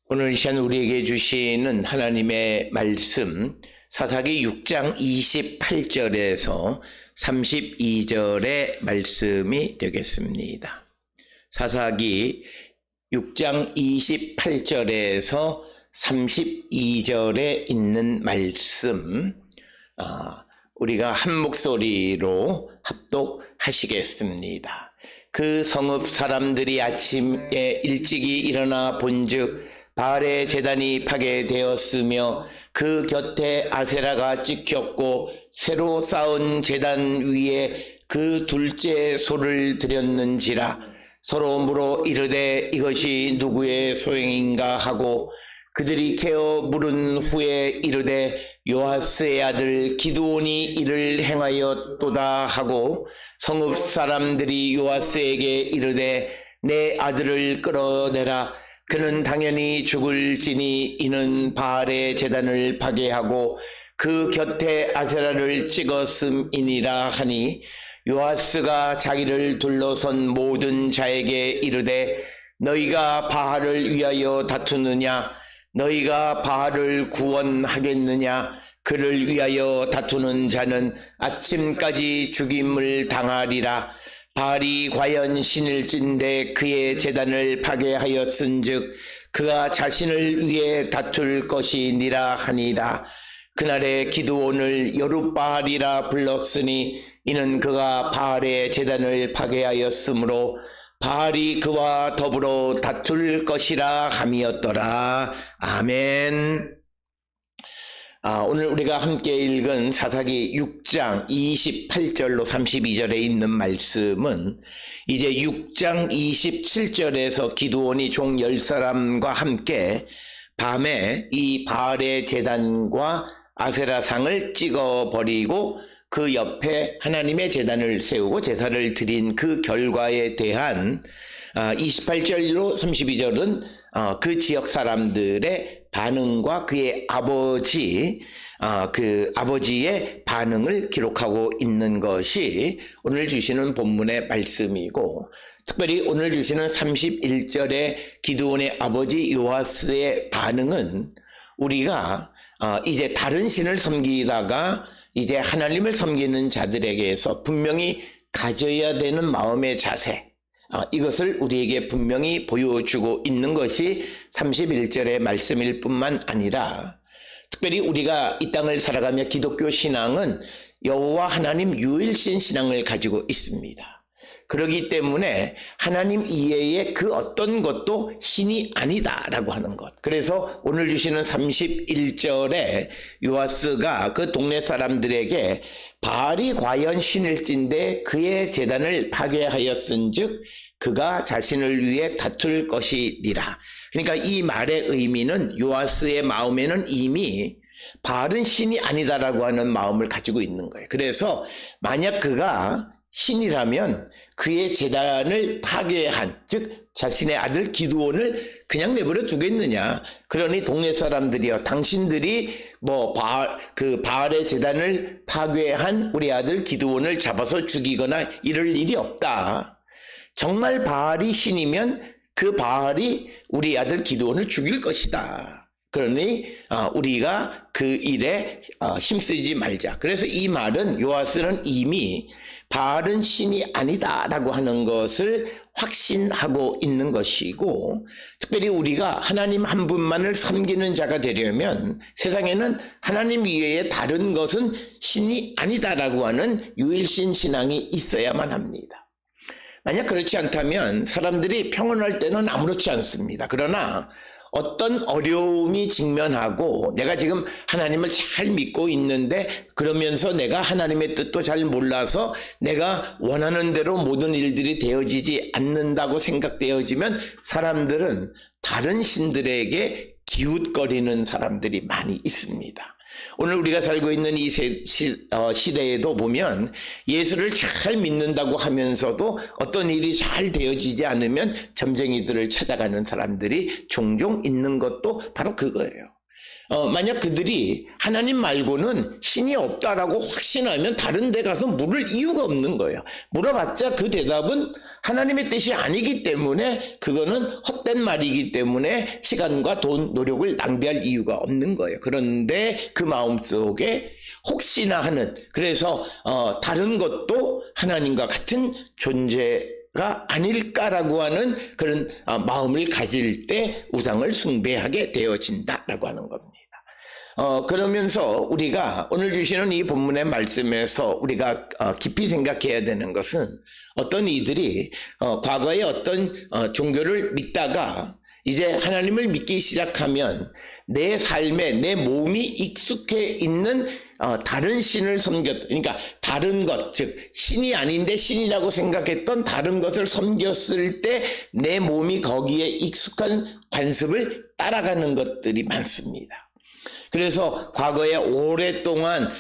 오늘 이 시간 우리에게 주시는 하나님의 말씀 사사기 6장 28절에서 32절의 말씀이 되겠습니다. 사사기 6장 28절에서 32절에 있는 말씀 우리가 한 목소리로 합독하시겠습니다. 그 성읍 사람들이 아침에 일찍이 일어나 본즉 바알의 제단이 파괴되었으며 그 곁에 아세라가 찍혔고 새로 쌓은 제단 위에 그 둘째 소를 드렸는지라. 서로 물어 이르되 이것이 누구의 소행인가 하고 그들이 캐어 물은 후에 이르되 요아스의 아들 기드온이 이를 행하였도다 하고 성읍 사람들이 요아스에게 이르되 내 아들을 끌어내라. 그는 당연히 죽을지니 이는 바알의 제단을 파괴하고 그 곁에 아세라를 찍었음이니라 하니 요아스가 자기를 둘러선 모든 자에게 이르되 너희가 바알을 위하여 다투느냐? 너희가 바알을 구원하겠느냐? 그를 위하여 다투는 자는 아침까지 죽임을 당하리라. 바알이 과연 신일진데 그의 제단을 파괴하였은즉 그가 자신을 위해 다툴 것이니라 하니라. 그날에 기드온을 여룻바알이라 불렀으니 이는 그가 바알의 제단을 파괴하였으므로 바알이 그와 더불어 다툴 것이라 함이었더라. 아멘. 오늘 우리가 함께 읽은 사사기 6장 28절로 32절에 있는 말씀은 이제 6장 27절에서 기드온이 종 10사람과 함께 밤에 이 바알의 제단과 아세라상을 찍어버리고 그 옆에 하나님의 제단을 세우고 제사를 드린 그 결과에 대한 28절로 32절은 그 지역 사람들의 반응과 그의 아버지의 반응을 기록하고 있는 것이 오늘 주시는 본문의 말씀이고, 특별히 오늘 주시는 31절의 기드온의 아버지 요아스의 반응은 우리가 이제 다른 신을 섬기다가 이제 하나님을 섬기는 자들에게서 분명히 가져야 되는 마음의 자세, 이것을 우리에게 분명히 보여주고 있는 것이 31절의 말씀일 뿐만 아니라, 특별히 우리가 이 땅을 살아가며 기독교 신앙은 여호와 하나님 유일신 신앙을 가지고 있습니다. 그렇기 때문에 하나님 이외의 그 어떤 것도 신이 아니다라고 하는 것. 그래서 오늘 주시는 31절에 요아스가 그 동네 사람들에게 바알이 과연 신일진데 그의 제단을 파괴하였은즉 그가 자신을 위해 다툴 것이니라. 그러니까 이 말의 의미는 요아스의 마음에는 이미 바알은 신이 아니다라고 하는 마음을 가지고 있는 거예요. 그래서 만약 그가 신이라면 그의 제단을 파괴한, 즉 자신의 아들 기드온을 그냥 내버려 두겠느냐. 그러니 동네 사람들이여, 당신들이 바알의 제단을 파괴한 우리 아들 기드온을 잡아서 죽이거나 이럴 일이 없다. 정말 바알이 신이면 그 바알이 우리 아들 기드온을 죽일 것이다. 그러니 우리가 그 일에 힘쓰지 말자. 그래서 이 말은 요아스는 이미 바알은 신이 아니다라고 하는 것을 확신하고 있는 것이고, 특별히 우리가 하나님 한 분만을 섬기는 자가 되려면 세상에는 하나님 이외에 다른 것은 신이 아니다라고 하는 유일신 신앙이 있어야만 합니다. 만약 그렇지 않다면 사람들이 평안할 때는 아무렇지 않습니다. 그러나 어떤 어려움이 직면하고 내가 지금 하나님을 잘 믿고 있는데 그러면서 내가 하나님의 뜻도 잘 몰라서 내가 원하는 대로 모든 일들이 되어지지 않는다고 생각되어지면 사람들은 다른 신들에게 기웃거리는 사람들이 많이 있습니다. 오늘 우리가 살고 있는 이 시대에도 보면 예수를 잘 믿는다고 하면서도 어떤 일이 잘 되어지지 않으면 점쟁이들을 찾아가는 사람들이 종종 있는 것도 바로 그거예요. 만약 그들이 하나님 말고는 신이 없다라고 확신하면 다른 데 가서 물을 이유가 없는 거예요. 물어봤자 그 대답은 하나님의 뜻이 아니기 때문에 그거는 헛된 말이기 때문에 시간과 돈, 노력을 낭비할 이유가 없는 거예요. 그런데 그 마음속에 혹시나 하는, 그래서 다른 것도 하나님과 같은 존재가 아닐까라고 하는 그런 마음을 가질 때 우상을 숭배하게 되어진다라고 하는 겁니다. 그러면서 우리가 오늘 주시는 이 본문의 말씀에서 우리가 깊이 생각해야 되는 것은 어떤 이들이 과거에 어떤 종교를 믿다가 이제 하나님을 믿기 시작하면 내 삶에 내 몸이 익숙해 있는 다른 신을 그러니까 다른 것, 즉 신이 아닌데 신이라고 생각했던 다른 것을 섬겼을 때 내 몸이 거기에 익숙한 관습을 따라가는 것들이 많습니다. 그래서 과거에 오랫동안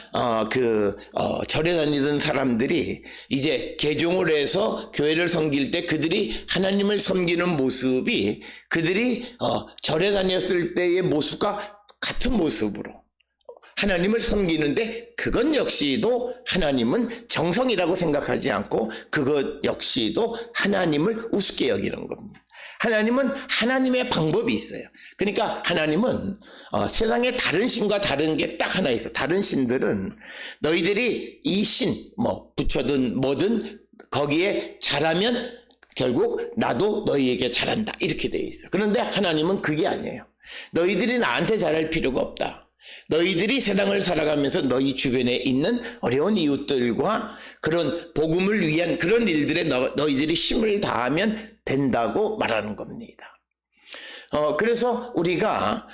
절에 다니던 사람들이 이제 개종을 해서 교회를 섬길 때 그들이 하나님을 섬기는 모습이 그들이 절에 다녔을 때의 모습과 같은 모습으로 하나님을 섬기는데, 그것 역시도 하나님은 정성이라고 생각하지 않고 그것 역시도 하나님을 우습게 여기는 겁니다. 하나님은 하나님의 방법이 있어요. 그러니까 하나님은 세상에 다른 신과 다른 게 딱 하나 있어. 다른 신들은 너희들이 이 신, 부처든 뭐든 거기에 잘하면 결국 나도 너희에게 잘한다, 이렇게 되어 있어. 그런데 하나님은 그게 아니에요. 너희들이 나한테 잘할 필요가 없다. 너희들이 세상을 살아가면서 너희 주변에 있는 어려운 이웃들과 그런 복음을 위한 그런 일들에 너희들이 힘을 다하면 된다고 말하는 겁니다. 그래서 우리가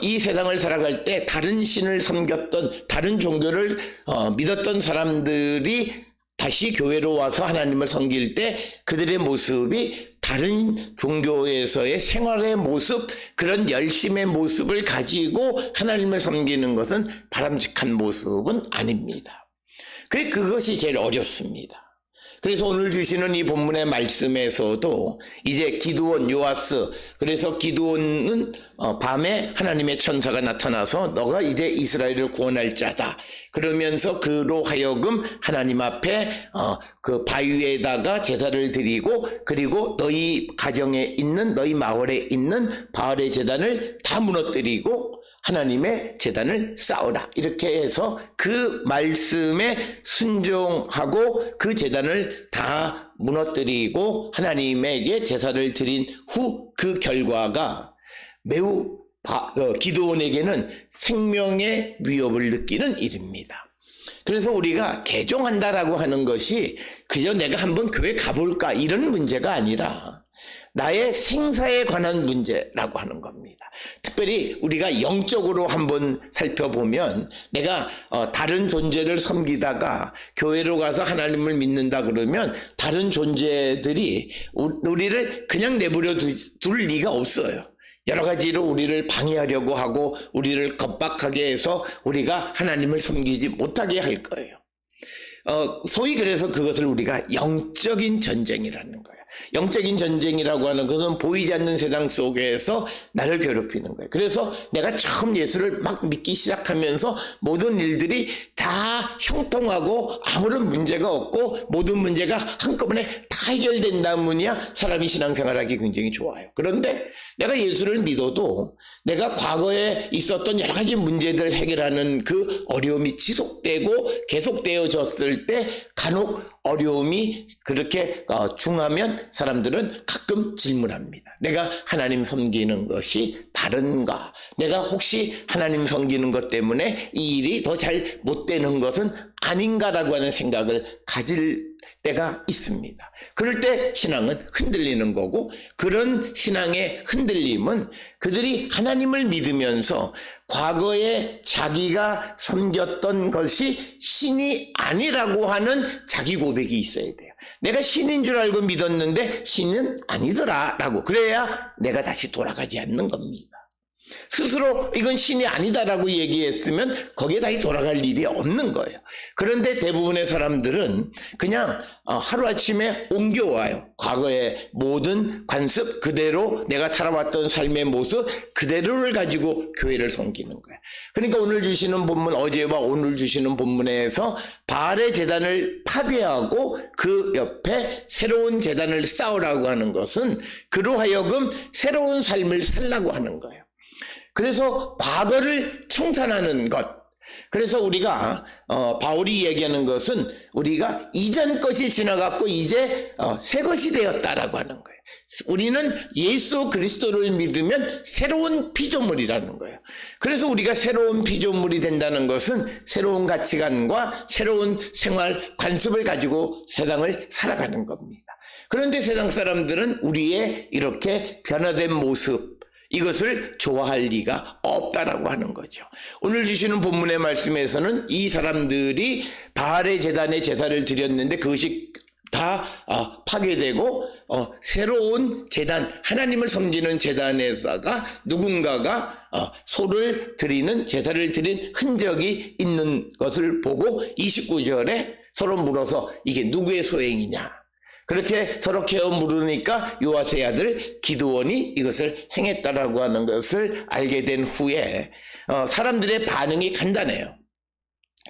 이 세상을 살아갈 때 다른 신을 섬겼던, 다른 종교를 믿었던 사람들이 다시 교회로 와서 하나님을 섬길 때 그들의 모습이 다른 종교에서의 생활의 모습, 그런 열심의 모습을 가지고 하나님을 섬기는 것은 바람직한 모습은 아닙니다. 그것이 제일 어렵습니다. 그래서 오늘 주시는 이 본문의 말씀에서도 이제 기드온, 요아스, 그래서 기드온은 밤에 하나님의 천사가 나타나서 너가 이제 이스라엘을 구원할 자다, 그러면서 그로 하여금 하나님 앞에 그 바위에다가 제사를 드리고, 그리고 너희 가정에 있는, 너희 마을에 있는 바알의 제단을 다 무너뜨리고 하나님의 제단을 쌓으라, 이렇게 해서 그 말씀에 순종하고 그 제단을 다 무너뜨리고 하나님에게 제사를 드린 후 그 결과가 매우 기드온에게는 생명의 위협을 느끼는 일입니다. 그래서 우리가 개종한다라고 하는 것이 그저 내가 한번 교회 가볼까 이런 문제가 아니라 나의 생사에 관한 문제라고 하는 겁니다. 특별히 우리가 영적으로 한번 살펴보면 내가 다른 존재를 섬기다가 교회로 가서 하나님을 믿는다 그러면 다른 존재들이 우리를 그냥 내버려 둘 리가 없어요. 여러 가지로 우리를 방해하려고 하고 우리를 겁박하게 해서 우리가 하나님을 섬기지 못하게 할 거예요. 소위 그래서 그것을 우리가 영적인 전쟁이라는 거예요. 영적인 전쟁이라고 하는 것은 보이지 않는 세상 속에서 나를 괴롭히는 거예요. 그래서 내가 처음 예수를 막 믿기 시작하면서 모든 일들이 다 형통하고 아무런 문제가 없고 모든 문제가 한꺼번에 다 해결된다면야 사람이 신앙생활하기 굉장히 좋아요. 그런데 내가 예수를 믿어도 내가 과거에 있었던 여러 가지 문제들 해결하는 그 어려움이 지속되고 계속되어졌을 때 간혹 어려움이 그렇게 중하면 사람들은 가끔 질문합니다. 내가 하나님 섬기는 것이 바른가? 내가 혹시 하나님 섬기는 것 때문에 이 일이 더 잘 못 되는 것은 아닌가라고 하는 생각을 가질 때가 있습니다. 그럴 때 신앙은 흔들리는 거고, 그런 신앙의 흔들림은 그들이 하나님을 믿으면서 과거에 자기가 섬겼던 것이 신이 아니라고 하는 자기 고백이 있어야 돼요. 내가 신인 줄 알고 믿었는데 신은 아니더라 라고, 그래야 내가 다시 돌아가지 않는 겁니다. 스스로 이건 신이 아니다라고 얘기했으면 거기에 다시 돌아갈 일이 없는 거예요. 그런데 대부분의 사람들은 그냥 하루아침에 옮겨와요. 과거의 모든 관습 그대로, 내가 살아왔던 삶의 모습 그대로를 가지고 교회를 섬기는 거예요. 그러니까 오늘 주시는 본문, 어제와 오늘 주시는 본문에서 바알의 제단을 파괴하고 그 옆에 새로운 제단을 쌓으라고 하는 것은 그로 하여금 새로운 삶을 살라고 하는 거예요. 그래서 과거를 청산하는 것. 그래서 우리가 바울이 얘기하는 것은 우리가 이전 것이 지나갔고 이제 새 것이 되었다라고 하는 거예요. 우리는 예수 그리스도를 믿으면 새로운 피조물이라는 거예요. 그래서 우리가 새로운 피조물이 된다는 것은 새로운 가치관과 새로운 생활 관습을 가지고 세상을 살아가는 겁니다. 그런데 세상 사람들은 우리의 이렇게 변화된 모습, 이것을 좋아할 리가 없다라고 하는 거죠. 오늘 주시는 본문의 말씀에서는 이 사람들이 바알의 제단에 제사를 드렸는데 그것이 다 파괴되고 새로운 제단, 하나님을 섬기는 제단에다가 누군가가 소를 드리는, 제사를 드린 흔적이 있는 것을 보고 29절에 서로 물어서 이게 누구의 소행이냐. 그렇게 서로 케어 물으니까 요아스의 아들 기드온이 이것을 행했다라고 하는 것을 알게 된 후에 사람들의 반응이 간단해요.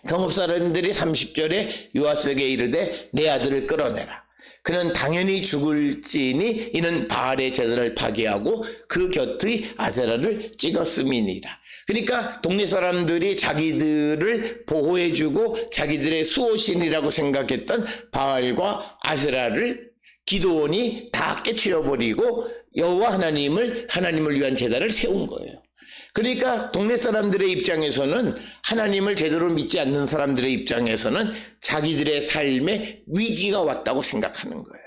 성읍 사람들이 30절에 요아스에게 이르되 내 아들을 끌어내라. 그는 당연히 죽을지니 이는 바알의 제단을 파괴하고 그 곁의 아세라를 찍었음이니라. 그러니까 동네 사람들이 자기들을 보호해주고 자기들의 수호신이라고 생각했던 바알과 아세라를 기드온이 다 깨트려버리고 여호와 하나님을 위한 제단을 세운 거예요. 그러니까 동네 사람들의 입장에서는, 하나님을 제대로 믿지 않는 사람들의 입장에서는 자기들의 삶에 위기가 왔다고 생각하는 거예요.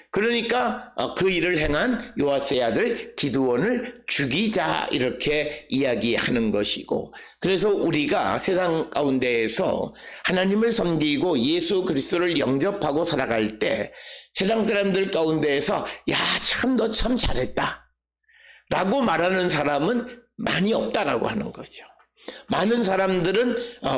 그러니까 그 일을 행한 요아스의 아들 기드온을 죽이자, 이렇게 이야기하는 것이고, 그래서 우리가 세상 가운데에서 하나님을 섬기고 예수 그리스도를 영접하고 살아갈 때 세상 사람들 가운데에서 야, 참 너 참 잘했다 라고 말하는 사람은 많이 없다라고 하는 거죠. 많은 사람들은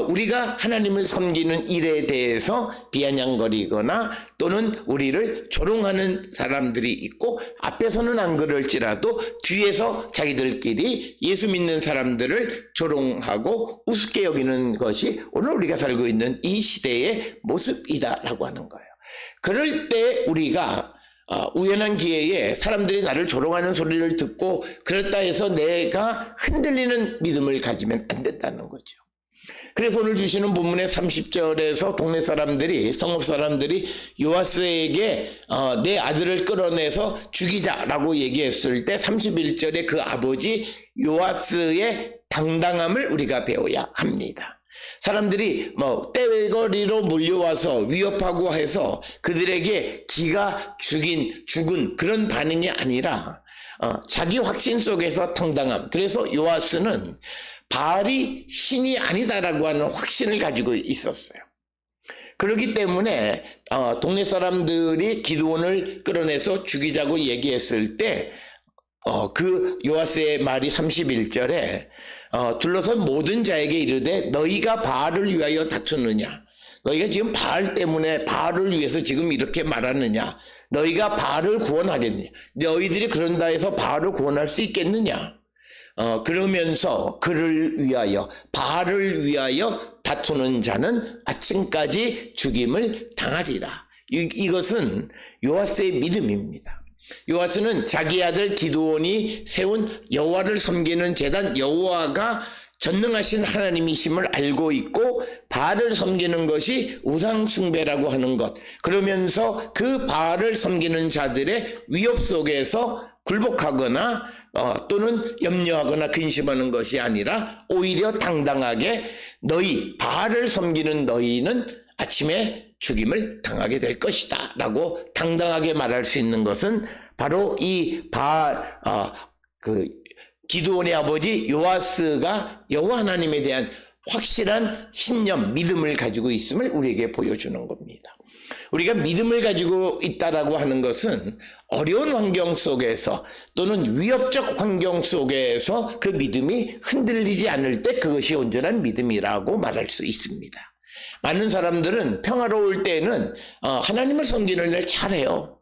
우리가 하나님을 섬기는 일에 대해서 비아냥거리거나 또는 우리를 조롱하는 사람들이 있고, 앞에서는 안 그럴지라도 뒤에서 자기들끼리 예수 믿는 사람들을 조롱하고 우습게 여기는 것이 오늘 우리가 살고 있는 이 시대의 모습이다라고 하는 거예요. 그럴 때 우리가 우연한 기회에 사람들이 나를 조롱하는 소리를 듣고 그렇다 해서 내가 흔들리는 믿음을 가지면 안 된다는 거죠. 그래서 오늘 주시는 본문의 30절에서 동네 사람들이, 성읍 사람들이 요아스에게 내 아들을 끌어내서 죽이자라고 얘기했을 때 31절에 그 아버지 요아스의 당당함을 우리가 배워야 합니다. 사람들이 떼거리로 몰려와서 위협하고 해서 그들에게 기가 죽은 그런 반응이 아니라 자기 확신 속에서 당당함. 그래서 요아스는 바알이 신이 아니다라고 하는 확신을 가지고 있었어요. 그렇기 때문에 동네 사람들이 기드온을 끌어내서 죽이자고 얘기했을 때 그 요아스의 말이 31절에 둘러선 모든 자에게 이르되 너희가 바알을 위하여 다투느냐, 너희가 지금 바알 때문에 바알을 위해서 지금 이렇게 말하느냐, 너희가 바알을 구원하겠느냐, 너희들이 그런다 해서 바알을 구원할 수 있겠느냐, 그러면서 그를 위하여, 바알을 위하여 다투는 자는 아침까지 죽임을 당하리라. 이것은 요아스의 믿음입니다. 요아스는 자기 아들 기드온이 세운 여호와를 섬기는 제단, 여호와가 전능하신 하나님이심을 알고 있고 바알을 섬기는 것이 우상 숭배라고 하는 것, 그러면서 그 바알을 섬기는 자들의 위협 속에서 굴복하거나 또는 염려하거나 근심하는 것이 아니라 오히려 당당하게 너희 바알을 섬기는 너희는 아침에 죽임을 당하게 될 것이다 라고 당당하게 말할 수 있는 것은 바로 이 기드온의 아버지 요아스가 여호와 하나님에 대한 확실한 신념, 믿음을 가지고 있음을 우리에게 보여주는 겁니다. 우리가 믿음을 가지고 있다라고 하는 것은 어려운 환경 속에서 또는 위협적 환경 속에서 그 믿음이 흔들리지 않을 때 그것이 온전한 믿음이라고 말할 수 있습니다. 많은 사람들은 평화로울 때는 하나님을 섬기는 일 잘해요.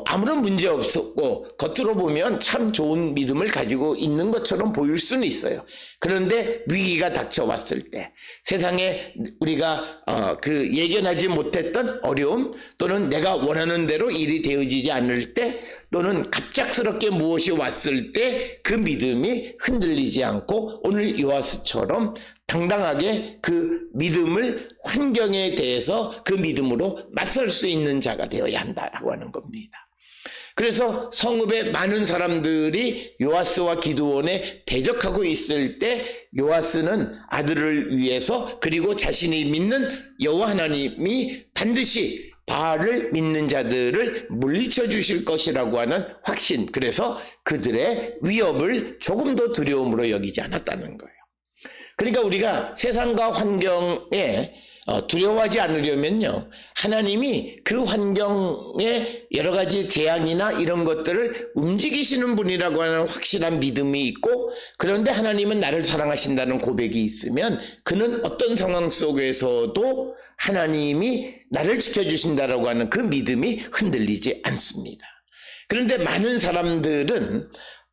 아무런 문제 없었고 겉으로 보면 참 좋은 믿음을 가지고 있는 것처럼 보일 수는 있어요. 그런데 위기가 닥쳐왔을 때, 세상에 우리가 그 예견하지 못했던 어려움 또는 내가 원하는 대로 일이 되어지지 않을 때 또는 갑작스럽게 무엇이 왔을 때 그 믿음이 흔들리지 않고 오늘 요아스처럼 당당하게 그 믿음을, 환경에 대해서 그 믿음으로 맞설 수 있는 자가 되어야 한다고 하는 겁니다. 그래서 성읍의 많은 사람들이 요아스와 기드온에 대적하고 있을 때 요아스는 아들을 위해서, 그리고 자신이 믿는 여호와 하나님이 반드시 바알을 믿는 자들을 물리쳐 주실 것이라고 하는 확신, 그래서 그들의 위협을 조금도 두려움으로 여기지 않았다는 거예요. 그러니까 우리가 세상과 환경에 두려워하지 않으려면요, 하나님이 그 환경에 여러 가지 재앙이나 이런 것들을 움직이시는 분이라고 하는 확실한 믿음이 있고, 그런데 하나님은 나를 사랑하신다는 고백이 있으면 그는 어떤 상황 속에서도 하나님이 나를 지켜주신다라고 하는 그 믿음이 흔들리지 않습니다. 그런데 많은 사람들은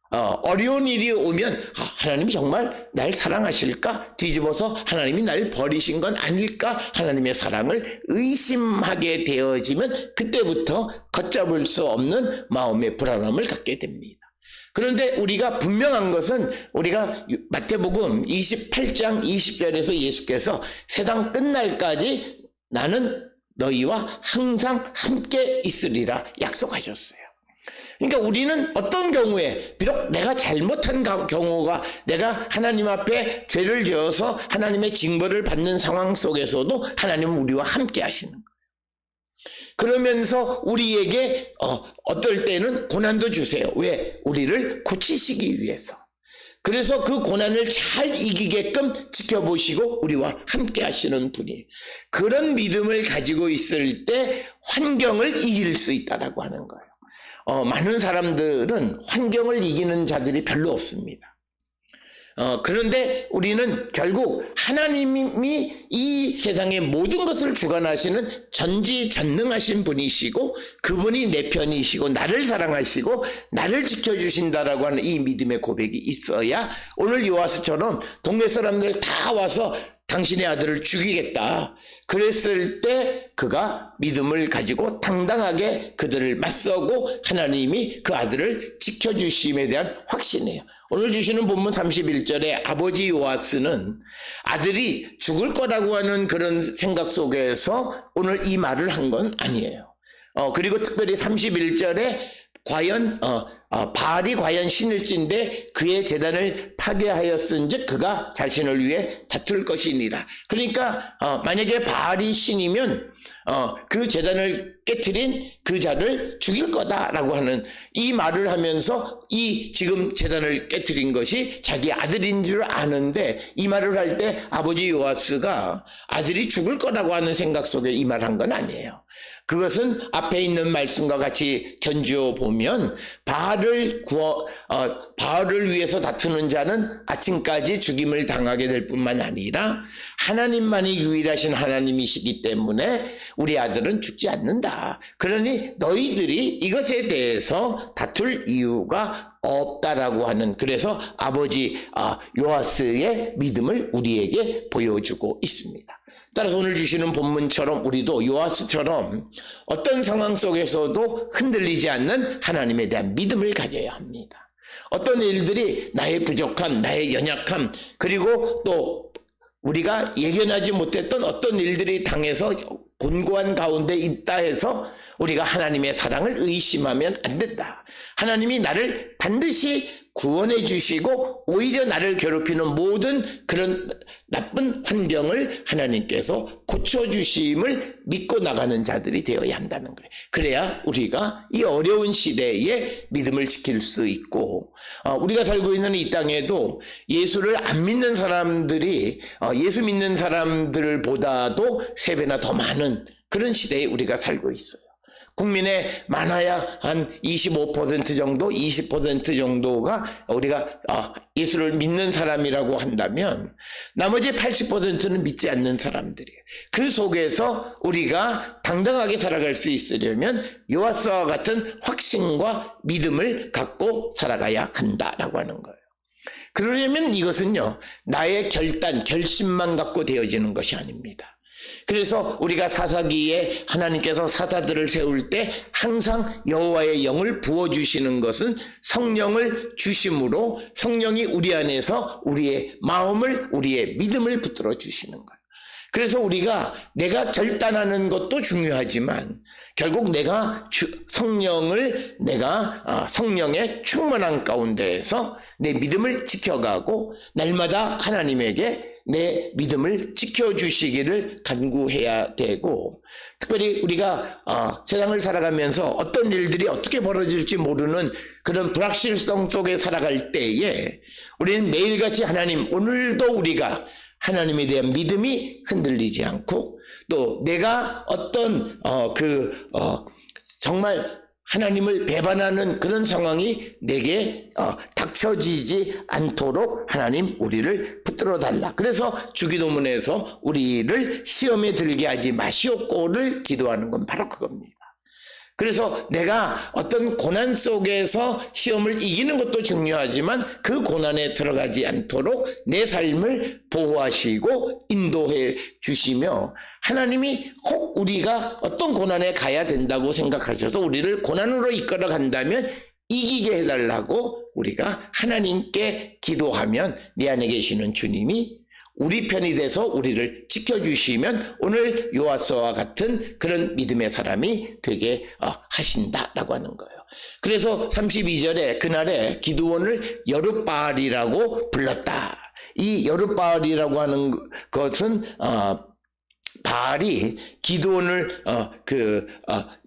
어려운 일이 오면 하나님이 정말 날 사랑하실까? 뒤집어서 하나님이 날 버리신 건 아닐까? 하나님의 사랑을 의심하게 되어지면 그때부터 걷잡을 수 없는 마음의 불안함을 갖게 됩니다. 그런데 우리가 분명한 것은, 우리가 마태복음 28장 20절에서 예수께서 세상 끝날까지 나는 너희와 항상 함께 있으리라 약속하셨어요. 그러니까 우리는 어떤 경우에, 비록 내가 잘못한 경우가, 내가 하나님 앞에 죄를 지어서 하나님의 징벌을 받는 상황 속에서도 하나님은 우리와 함께 하시는 거예요. 그러면서 우리에게 어떨 때는 고난도 주세요. 왜? 우리를 고치시기 위해서. 그래서 그 고난을 잘 이기게끔 지켜보시고 우리와 함께 하시는 분이, 그런 믿음을 가지고 있을 때 환경을 이길 수 있다라고 하는 거예요. 많은 사람들은 환경을 이기는 자들이 별로 없습니다. 그런데 우리는 결국 하나님이 이 세상의 모든 것을 주관하시는 전지전능하신 분이시고, 그분이 내 편이시고 나를 사랑하시고 나를 지켜주신다라고 하는 이 믿음의 고백이 있어야 오늘 요아스처럼 동네 사람들 다 와서 당신의 아들을 죽이겠다 그랬을 때 그가 믿음을 가지고 당당하게 그들을 맞서고 하나님이 그 아들을 지켜주심에 대한 확신이에요. 오늘 주시는 본문 31절에 아버지 요아스는 아들이 죽을 거라고 하는 그런 생각 속에서 오늘 이 말을 한 건 아니에요. 그리고 특별히 31절에 과연 바알이 과연 신일진데 그의 제단을 파괴하였은즉 그가 자신을 위해 다툴 것이니라. 그러니까 만약에 바알이 신이면 그 제단을 깨트린 그 자를 죽일 거다라고 하는 이 말을 하면서 이 지금 제단을 깨트린 것이 자기 아들인 줄 아는데, 이 말을 할 때 아버지 요아스가 아들이 죽을 거라고 하는 생각 속에 이 말을 한 건 아니에요. 그것은 앞에 있는 말씀과 같이 견주어 보면 바알을 위해서 다투는 자는 아침까지 죽임을 당하게 될 뿐만 아니라 하나님만이 유일하신 하나님이시기 때문에 우리 아들은 죽지 않는다. 그러니 너희들이 이것에 대해서 다툴 이유가 없다라고 하는, 그래서 아버지 요아스의 믿음을 우리에게 보여주고 있습니다. 따라서 오늘 주시는 본문처럼 우리도 요아스처럼 어떤 상황 속에서도 흔들리지 않는 하나님에 대한 믿음을 가져야 합니다. 어떤 일들이 나의 부족함, 나의 연약함, 그리고 또 우리가 예견하지 못했던 어떤 일들이 당해서 곤고한 가운데 있다 해서 우리가 하나님의 사랑을 의심하면 안 된다. 하나님이 나를 반드시 구원해 주시고 오히려 나를 괴롭히는 모든 그런 나쁜 환경을 하나님께서 고쳐주심을 믿고 나가는 자들이 되어야 한다는 거예요. 그래야 우리가 이 어려운 시대에 믿음을 지킬 수 있고, 우리가 살고 있는 이 땅에도 예수를 안 믿는 사람들이 예수 믿는 사람들보다도 3배나 더 많은 그런 시대에 우리가 살고 있어요. 국민의 많아야 한 25% 정도, 20% 정도가 우리가 예수를 믿는 사람이라고 한다면 나머지 80%는 믿지 않는 사람들이에요. 그 속에서 우리가 당당하게 살아갈 수 있으려면 요아스와 같은 확신과 믿음을 갖고 살아가야 한다라고 하는 거예요. 그러려면 이것은요, 나의 결심만 갖고 되어지는 것이 아닙니다. 그래서 우리가 사사기에 하나님께서 사사들을 세울 때 항상 여호와의 영을 부어주시는 것은 성령을 주심으로 성령이 우리 안에서 우리의 마음을, 우리의 믿음을 붙들어 주시는 거예요. 그래서 우리가 내가 결단하는 것도 중요하지만 결국 내가 성령의 충만한 가운데에서 내 믿음을 지켜가고 날마다 하나님에게 내 믿음을 지켜주시기를 간구해야 되고, 특별히 우리가 세상을 살아가면서 어떤 일들이 어떻게 벌어질지 모르는 그런 불확실성 속에 살아갈 때에 우리는 매일같이 하나님, 오늘도 우리가 하나님에 대한 믿음이 흔들리지 않고, 또 내가 어떤 정말 하나님을 배반하는 그런 상황이 내게 닥쳐지지 않도록 하나님 우리를 붙들어 달라. 그래서 주기도문에서 우리를 시험에 들게 하지 마시옵고를 기도하는 건 바로 그겁니다. 그래서 내가 어떤 고난 속에서 시험을 이기는 것도 중요하지만 그 고난에 들어가지 않도록 내 삶을 보호하시고 인도해 주시며, 하나님이 혹 우리가 어떤 고난에 가야 된다고 생각하셔서 우리를 고난으로 이끌어 간다면 이기게 해달라고 우리가 하나님께 기도하면 내 안에 계시는 주님이 우리 편이 돼서 우리를 지켜주시면 오늘 요아스와 같은 그런 믿음의 사람이 되게 하신다라고 하는 거예요. 그래서 32절에 그날에 기드온을 여룻바알이라고 불렀다. 이 여룻바알이라고 하는 것은 바알이 기드온을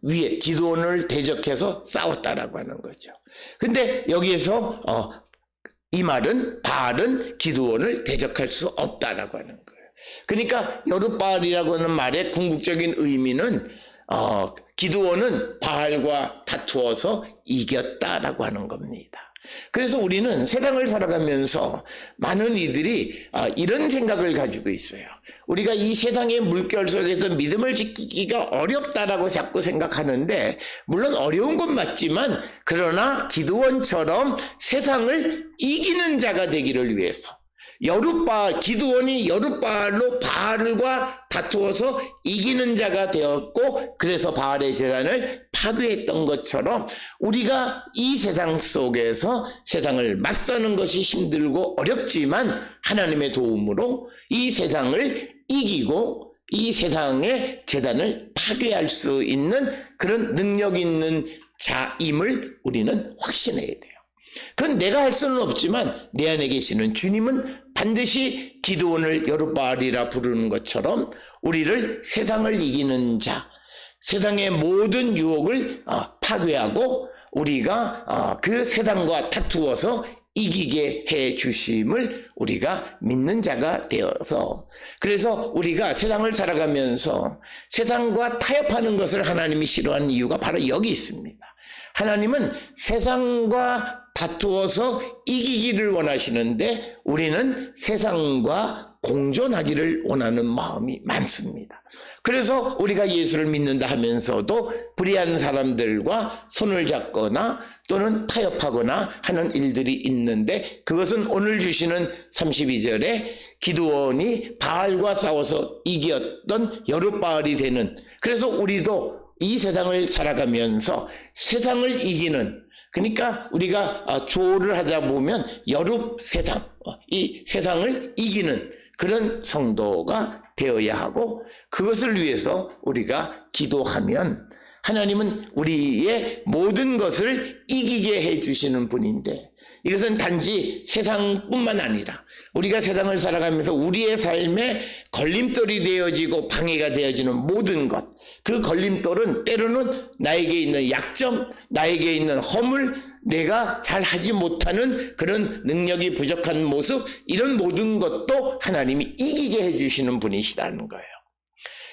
위에 기드온을 대적해서 싸웠다라고 하는 거죠. 근데 여기에서 이 말은 바알은 기드온을 대적할 수 없다라고 하는 거예요. 그러니까 여룻바알이라고 하는 말의 궁극적인 의미는 기드온은 바알과 다투어서 이겼다라고 하는 겁니다. 그래서 우리는 세상을 살아가면서 많은 이들이 이런 생각을 가지고 있어요. 우리가 이 세상의 물결 속에서 믿음을 지키기가 어렵다라고 자꾸 생각하는데, 물론 어려운 건 맞지만 그러나 기드온처럼 세상을 이기는 자가 되기를 위해서 기드온이 여룻바알로 바알과 다투어서 이기는 자가 되었고, 그래서 바알의 제단을 파괴했던 것처럼 우리가 이 세상 속에서 세상을 맞서는 것이 힘들고 어렵지만 하나님의 도움으로 이 세상을 이기고 이 세상의 제단을 파괴할 수 있는 그런 능력 있는 자임을 우리는 확신해야 돼요. 그건 내가 할 수는 없지만 내 안에 계시는 주님은 반드시 기드온을 여룻바알이라 부르는 것처럼 우리를 세상을 이기는 자, 세상의 모든 유혹을 파괴하고 우리가 그 세상과 다투어서 이기게 해 주심을 우리가 믿는 자가 되어서, 그래서 우리가 세상을 살아가면서 세상과 타협하는 것을 하나님이 싫어하는 이유가 바로 여기 있습니다. 하나님은 세상과 다투어서 이기기를 원하시는데 우리는 세상과 공존하기를 원하는 마음이 많습니다. 그래서 우리가 예수를 믿는다 하면서도 불의한 사람들과 손을 잡거나 또는 타협하거나 하는 일들이 있는데, 그것은 오늘 주시는 32절에 기드온이 바알과 싸워서 이겼던 여룻바알이 되는, 그래서 우리도 이 세상을 살아가면서 세상을 이기는, 그러니까 우리가 조를 하다 보면 세상, 이 세상을 이기는 그런 성도가 되어야 하고, 그것을 위해서 우리가 기도하면 하나님은 우리의 모든 것을 이기게 해 주시는 분인데, 이것은 단지 세상뿐만 아니라 우리가 세상을 살아가면서 우리의 삶에 걸림돌이 되어지고 방해가 되어지는 모든 것, 그 걸림돌은 때로는 나에게 있는 약점, 나에게 있는 허물, 내가 잘 하지 못하는 그런 능력이 부족한 모습, 이런 모든 것도 하나님이 이기게 해주시는 분이시라는 거예요.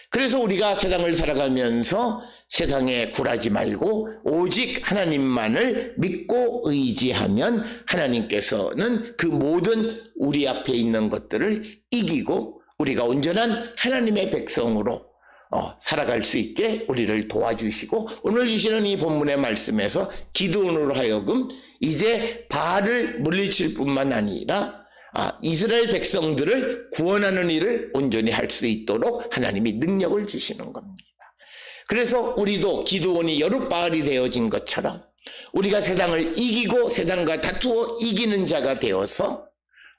그래서 우리가 세상을 살아가면서 세상에 굴하지 말고 오직 하나님만을 믿고 의지하면 하나님께서는 그 모든 우리 앞에 있는 것들을 이기고 우리가 온전한 하나님의 백성으로 살아갈 수 있게 우리를 도와주시고, 오늘 주시는 이 본문의 말씀에서 기드온으로 하여금 이제 바알을 물리칠 뿐만 아니라 이스라엘 백성들을 구원하는 일을 온전히 할 수 있도록 하나님이 능력을 주시는 겁니다. 그래서 우리도 기드온이 여룻바알이 되어진 것처럼 우리가 세상을 이기고 세상과 다투어 이기는 자가 되어서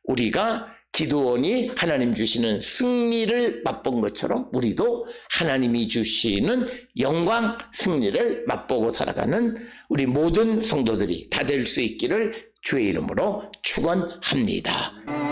우리가 기드온이 하나님 주시는 승리를 맛본 것처럼 우리도 하나님이 주시는 영광, 승리를 맛보고 살아가는 우리 모든 성도들이 다 될 수 있기를 주의 이름으로 축원합니다.